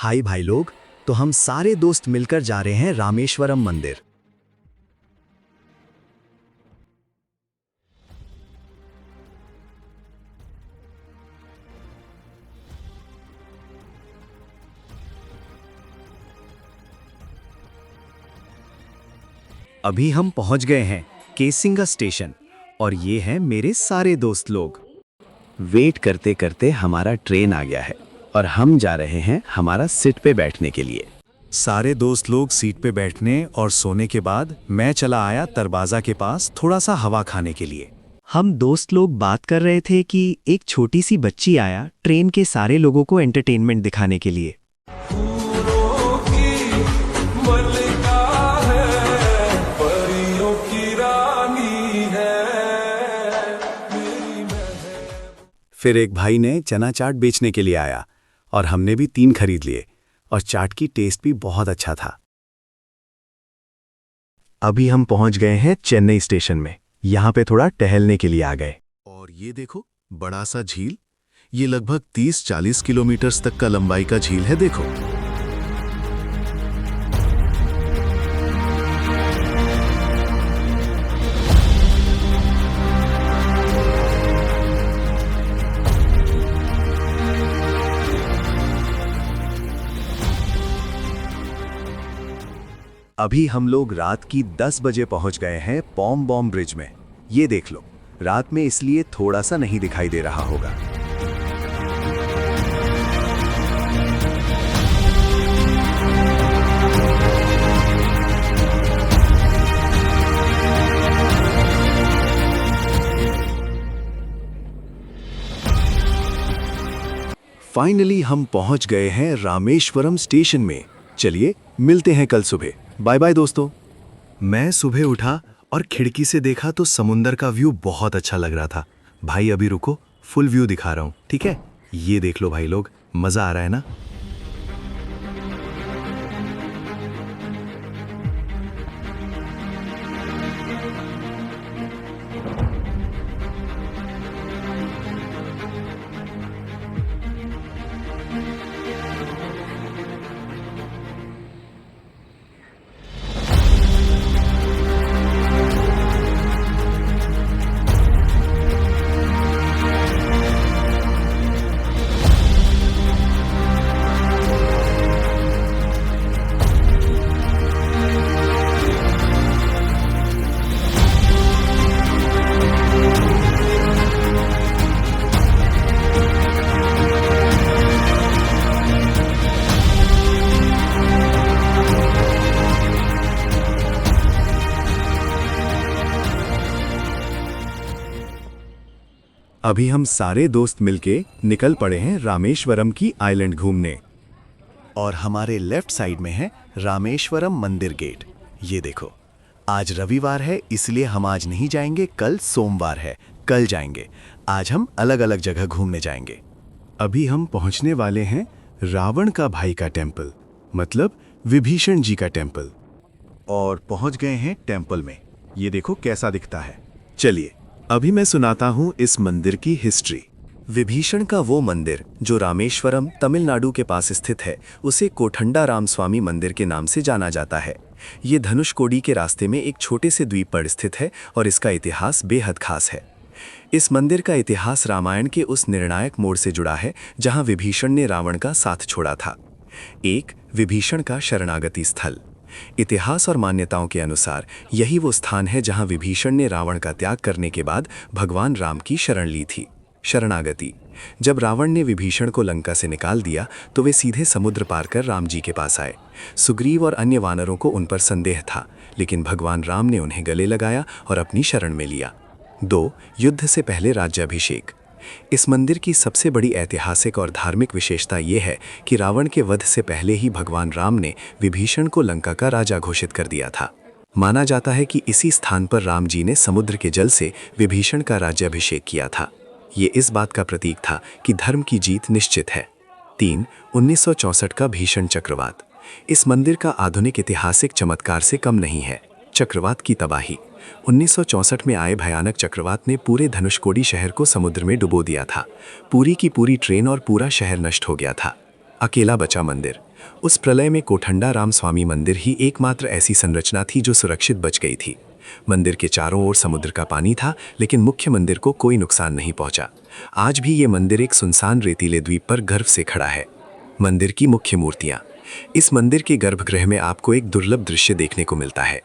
हाय भाई लोग। तो हम सारे दोस्त मिलकर जा रहे हैं रामेश्वरम मंदिर। अभी हम पहुंच गए हैं केसिंगा स्टेशन और ये हैं मेरे सारे दोस्त लोग। वेट करते करते हमारा ट्रेन आ गया है और हम जा रहे हैं हमारा सीट पे बैठने के लिए। सारे दोस्त लोग सीट पे बैठने और सोने के बाद मैं चला आया दरवाजा के पास थोड़ा सा हवा खाने के लिए। हम दोस्त लोग बात कर रहे थे कि एक छोटी सी बच्ची आया ट्रेन के सारे लोगों को एंटरटेनमेंट दिखाने के लिए। फिर एक भाई ने चना चाट बेचने के लिए आया और हमने भी 3 खरीद लिए और चाट की टेस्ट भी बहुत अच्छा था। अभी हम पहुंच गए हैं चेन्नई स्टेशन में। यहाँ पे थोड़ा टहलने के लिए आ गए। और ये देखो बड़ा सा झील, ये लगभग 30-40 किलोमीटर तक का लंबाई का झील है। देखो अभी हम लोग रात की 10 बजे पहुंच गए हैं पॉम बॉम ब्रिज में। ये देख लो, रात में इसलिए थोड़ा सा नहीं दिखाई दे रहा होगा। फाइनली हम पहुंच गए हैं रामेश्वरम स्टेशन में। चलिए मिलते हैं कल सुबह। बाय बाय दोस्तों। मैं सुबह उठा और खिड़की से देखा तो समुंदर का व्यू बहुत अच्छा लग रहा था। भाई अभी रुको, फुल व्यू दिखा रहा हूँ, ठीक है? ये देख लो भाई लोग, मजा आ रहा है ना? अभी हम सारे दोस्त मिलके निकल पड़े हैं रामेश्वरम की आइलैंड घूमने। और हमारे लेफ्ट साइड में है रामेश्वरम मंदिर गेट। ये देखो, आज रविवार है इसलिए हम आज नहीं जाएंगे, कल सोमवार है, कल जाएंगे। आज हम अलग अलग जगह घूमने जाएंगे। अभी हम पहुंचने वाले हैं रावण का भाई का टेम्पल, मतलब विभीषण जी का टेम्पल। और पहुंच गए हैं टेम्पल में। ये देखो कैसा दिखता है। चलिए अभी मैं सुनाता हूं इस मंदिर की हिस्ट्री। विभीषण का वो मंदिर जो रामेश्वरम तमिलनाडु के पास स्थित है, उसे कोठंडा रामस्वामी मंदिर के नाम से जाना जाता है। ये धनुषकोडी के रास्ते में एक छोटे से द्वीप पर स्थित है और इसका इतिहास बेहद खास है। इस मंदिर का इतिहास रामायण के उस निर्णायक मोड़ से जुड़ा है जहां विभीषण ने रावण का साथ छोड़ा था। एक विभीषण का शरणागति स्थल। इतिहास और मान्यताओं के अनुसार यही वो स्थान है जहां विभीषण ने रावण का त्याग करने के बाद भगवान राम की शरण ली थी। शरणागति। जब रावण ने विभीषण को लंका से निकाल दिया तो वे सीधे समुद्र पार कर राम जी के पास आए। सुग्रीव और अन्य वानरों को उन पर संदेह था, लेकिन भगवान राम ने उन्हें गले लगाया और अपनी शरण में लिया। 2. युद्ध से पहले राज्याभिषेक। इस मंदिर की सबसे बड़ी ऐतिहासिक और धार्मिक विशेषता ये है कि रावण के वध से पहले ही भगवान राम ने विभीषण को लंका का राजा घोषित कर दिया था। माना जाता है कि इसी स्थान पर राम जी ने समुद्र के जल से विभीषण का राज्याभिषेक किया था। ये इस बात का प्रतीक था कि धर्म की जीत निश्चित है। 3. 1964 का भीषण चक्रवात। इस मंदिर का आधुनिक ऐतिहासिक चमत्कार से कम नहीं है। चक्रवात की तबाही। 1964 में आए भयानक चक्रवात ने पूरे धनुषकोडी शहर को समुद्र में डुबो दिया था। पूरी की पूरी ट्रेन और पूरा शहर नष्ट हो गया था। अकेला बचा मंदिर। उस प्रलय में कोठंडा राम स्वामी मंदिर ही एकमात्र ऐसी संरचना थी जो सुरक्षित बच गई थी। मंदिर के चारों ओर समुद्र का पानी था, लेकिन मुख्य मंदिर को कोई नुकसान नहीं पहुंचा। आज भी ये मंदिर एक सुनसान रेतीले द्वीप पर गर्व से खड़ा है। मंदिर की मुख्य मूर्तियां। इस मंदिर के गर्भगृह में आपको एक दुर्लभ दृश्य देखने को मिलता है।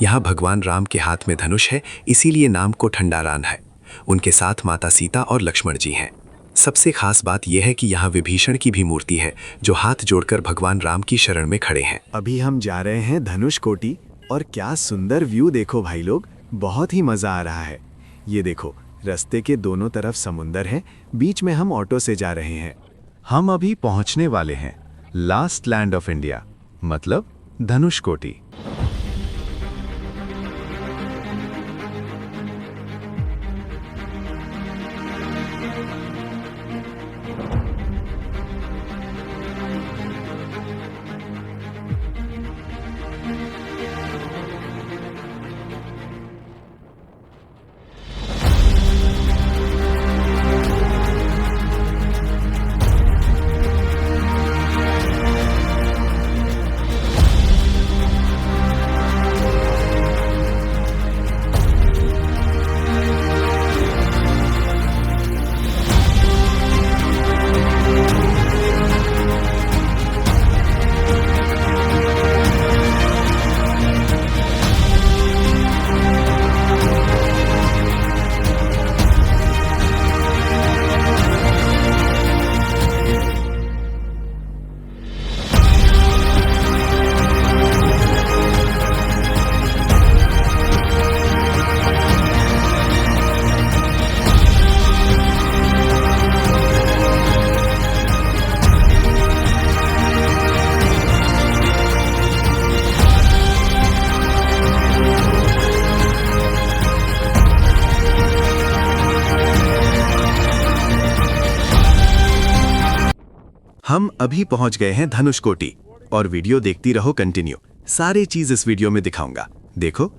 यहाँ भगवान राम के हाथ में धनुष है, इसीलिए नाम कोठंडारान है। उनके साथ माता सीता और लक्ष्मण जी हैं। सबसे खास बात यह है कि यहाँ विभीषण की भी मूर्ति है, जो हाथ जोड़कर भगवान राम की शरण में खड़े हैं। अभी हम जा रहे हैं धनुष कोटी, और क्या सुंदर व्यू देखो भाई लोग, बहुत ही मजा आ रहा है। ये देखो, रास्ते के दोनों तरफ समुंदर है, बीच में हम ऑटो से जा रहे हैं। हम अभी पहुंचने वाले हैं लास्ट लैंड ऑफ इंडिया, मतलब धनुष कोटी। हम अभी पहुंच गए हैं धनुष कोटी, और वीडियो देखती रहो कंटिन्यू। सारी चीज इस वीडियो में दिखाऊंगा, देखो।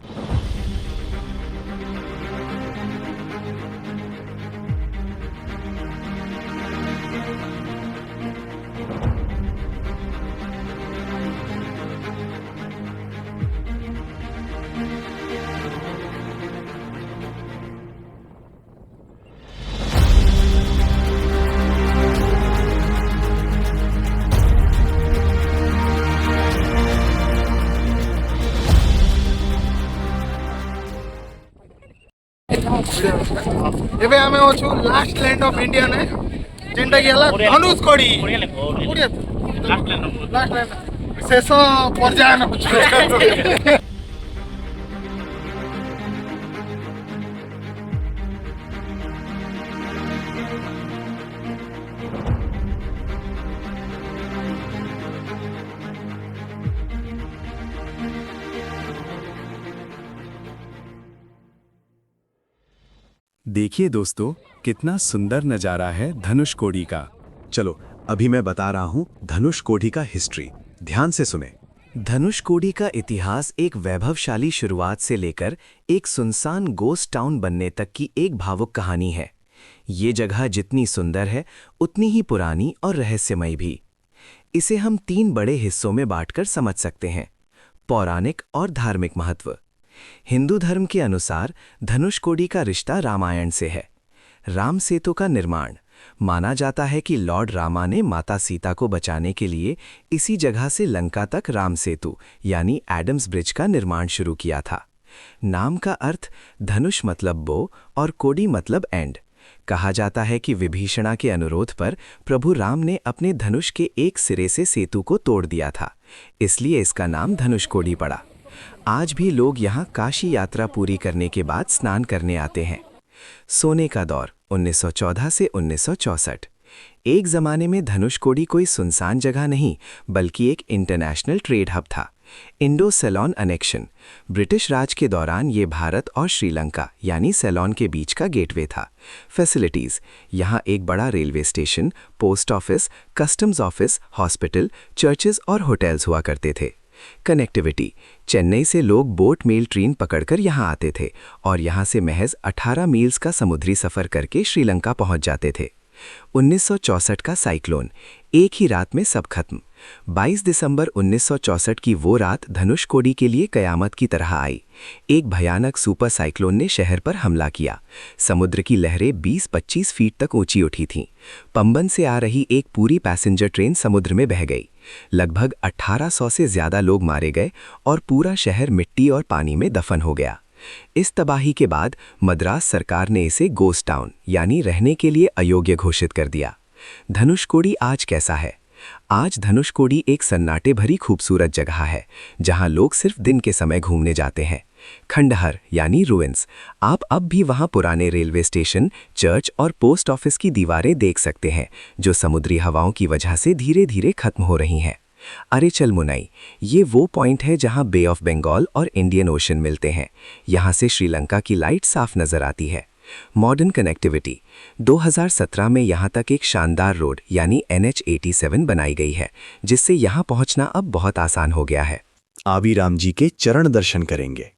ଏବେ ଆମେ ଅଛୁ ଲାଷ୍ଟ ଲ୍ୟାଣ୍ଡ ଅଫ୍ ଇଣ୍ଡିଆ ନେ ଯେନ୍ଟା କି ହେଲା ଧନୁଷକୋଡ଼ି ଲାଷ୍ଟ ଲ୍ୟାଣ୍ଡ ଶେଷ ପର୍ଯ୍ୟାୟ ଅଛୁ। देखिए दोस्तों, कितना सुंदर नज़ारा है धनुषकोडी का। चलो अभी मैं बता रहा हूँ धनुषकोडी का हिस्ट्री, ध्यान से सुने। धनुषकोडी का इतिहास एक वैभवशाली शुरुआत से लेकर एक सुनसान गोस्ट टाउन बनने तक की एक भावुक कहानी है। ये जगह जितनी सुंदर है, उतनी ही पुरानी और रहस्यमयी भी। इसे हम 3 बड़े हिस्सों में बांटकर समझ सकते हैं: पौराणिक और धार्मिक महत्व। हिंदू धर्म के अनुसार धनुषकोडी का रिश्ता रामायण से है। राम सेतु का निर्माण माना जाता है कि लॉर्ड रामा ने माता सीता को बचाने के लिए इसी जगह से लंका तक राम सेतु यानी एडम्स ब्रिज का निर्माण शुरू किया था। नाम का अर्थ धनुष मतलब बो और कोडी मतलब एंड। कहा जाता है कि विभीषणा के अनुरोध पर प्रभु राम ने अपने धनुष के एक सिरे से सेतु को तोड़ दिया था, इसलिए इसका नाम धनुषकोडी पड़ा। आज भी लोग यहाँ काशी यात्रा पूरी करने के बाद स्नान करने आते हैं। सोने का दौर 1914 से 1964। एक ज़माने में धनुषकोडी कोई सुनसान जगह नहीं, बल्कि एक इंटरनेशनल ट्रेड हब था। इंडो सेलोन अनेक्शन, ब्रिटिश राज के दौरान ये भारत और श्रीलंका यानी सेलोन के बीच का गेटवे था। फैसिलिटीज़, यहाँ एक बड़ा railway station, post office, customs office, hospital, churches और होटल्स हुआ करते थे। कनेक्टिविटी, चेन्नई से लोग बोट मेल ट्रेन पकड़कर यहाँ आते थे और यहाँ से महज 18 मील्स का समुद्री सफ़र करके श्रीलंका पहुँच जाते थे। 1964 का साइक्लोन, एक ही रात में सब खत्म। 22 दिसंबर 1964 की वो रात धनुषकोडी के लिए कयामत की तरह आई। एक भयानक सुपर साइक्लोन ने शहर पर हमला किया। समुद्र की लहरें 20-25 फीट तक ऊंची उठी थीं। पंबन से आ रही एक पूरी पैसेंजर ट्रेन समुद्र में बह गई। लगभग 1800 से ज्यादा लोग मारे गए और पूरा शहर मिट्टी और पानी में दफन हो गया। इस तबाही के बाद मद्रास सरकार ने इसे गोस्ट टाउन यानी रहने के लिए अयोग्य घोषित कर दिया। धनुषकोडी आज कैसा है? आज धनुषकोडी एक सन्नाटे भरी खूबसूरत जगह है जहां लोग सिर्फ दिन के समय घूमने जाते हैं। खंडहर यानी रुइंस, आप अब भी वहां पुराने रेलवे स्टेशन, चर्च और पोस्ट ऑफिस की दीवारें देख सकते हैं जो समुद्री हवाओं की वजह से धीरे धीरे खत्म हो रही हैं। अरेचल मुनाई, ये वो पॉइंट है जहां बे ऑफ बंगाल और इंडियन ओशन मिलते हैं। यहां से श्रीलंका की लाइट साफ नजर आती है। मॉडर्न कनेक्टिविटी, 2017 में यहां तक एक शानदार रोड यानी NH87 बनाई गई है जिससे यहां पहुंचना अब बहुत आसान हो गया है। आविराम जी के चरण दर्शन करेंगे।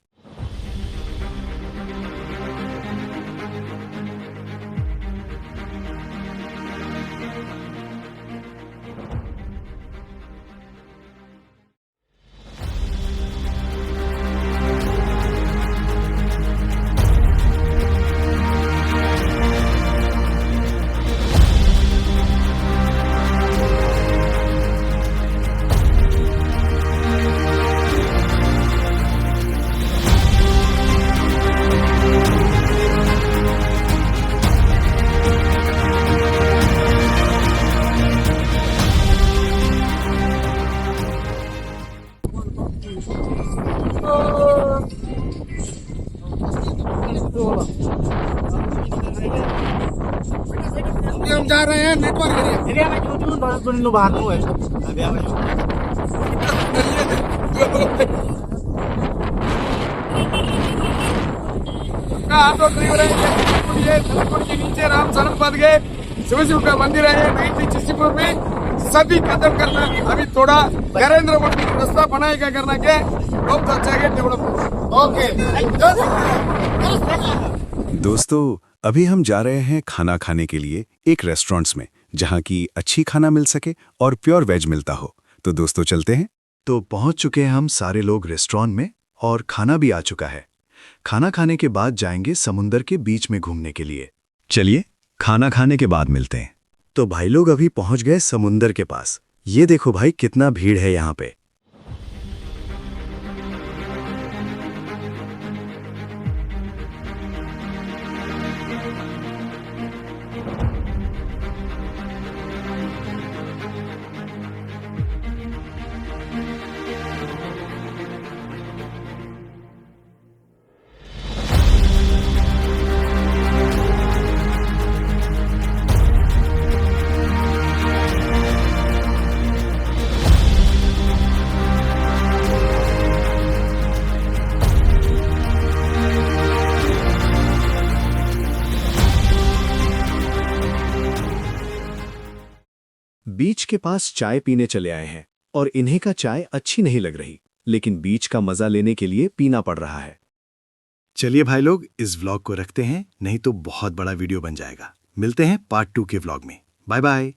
हम जा रहे हैं नेटवर्क एरिया में। बाहर हुआ है ऑटो ड्राइवर के नीचे राम सड़क बंद गए। शिव का मंदिर है 1964 में। सभी कदम करना अभी थोड़ा नरेंद्र मोदी रास्ता बनाएगा करना के बहुत अच्छा है डेवलपमेंट। ओके दोस्तों, अभी हम जा रहे हैं खाना खाने के लिए एक रेस्टोरेंट्स में जहां की अच्छी खाना मिल सके और प्योर वेज मिलता हो। तो दोस्तों चलते हैं। तो पहुंच चुके हैं हम सारे लोग रेस्टोरेंट में और खाना भी आ चुका है। खाना खाने के बाद जाएंगे समुंदर के बीच में घूमने के लिए। चलिए खाना खाने के बाद मिलते हैं। तो भाई लोग अभी पहुंच गए समुंदर के पास। ये देखो भाई कितना भीड़ है यहाँ पे। बीच के पास चाय पीने चले आए हैं और इन्हें का चाय अच्छी नहीं लग रही, लेकिन बीच का मजा लेने के लिए पीना पड़ रहा है। चलिए भाई लोग इस व्लॉग को रखते हैं, नहीं तो बहुत बड़ा वीडियो बन जाएगा। मिलते हैं पार्ट 2 के व्लॉग में। Bye bye.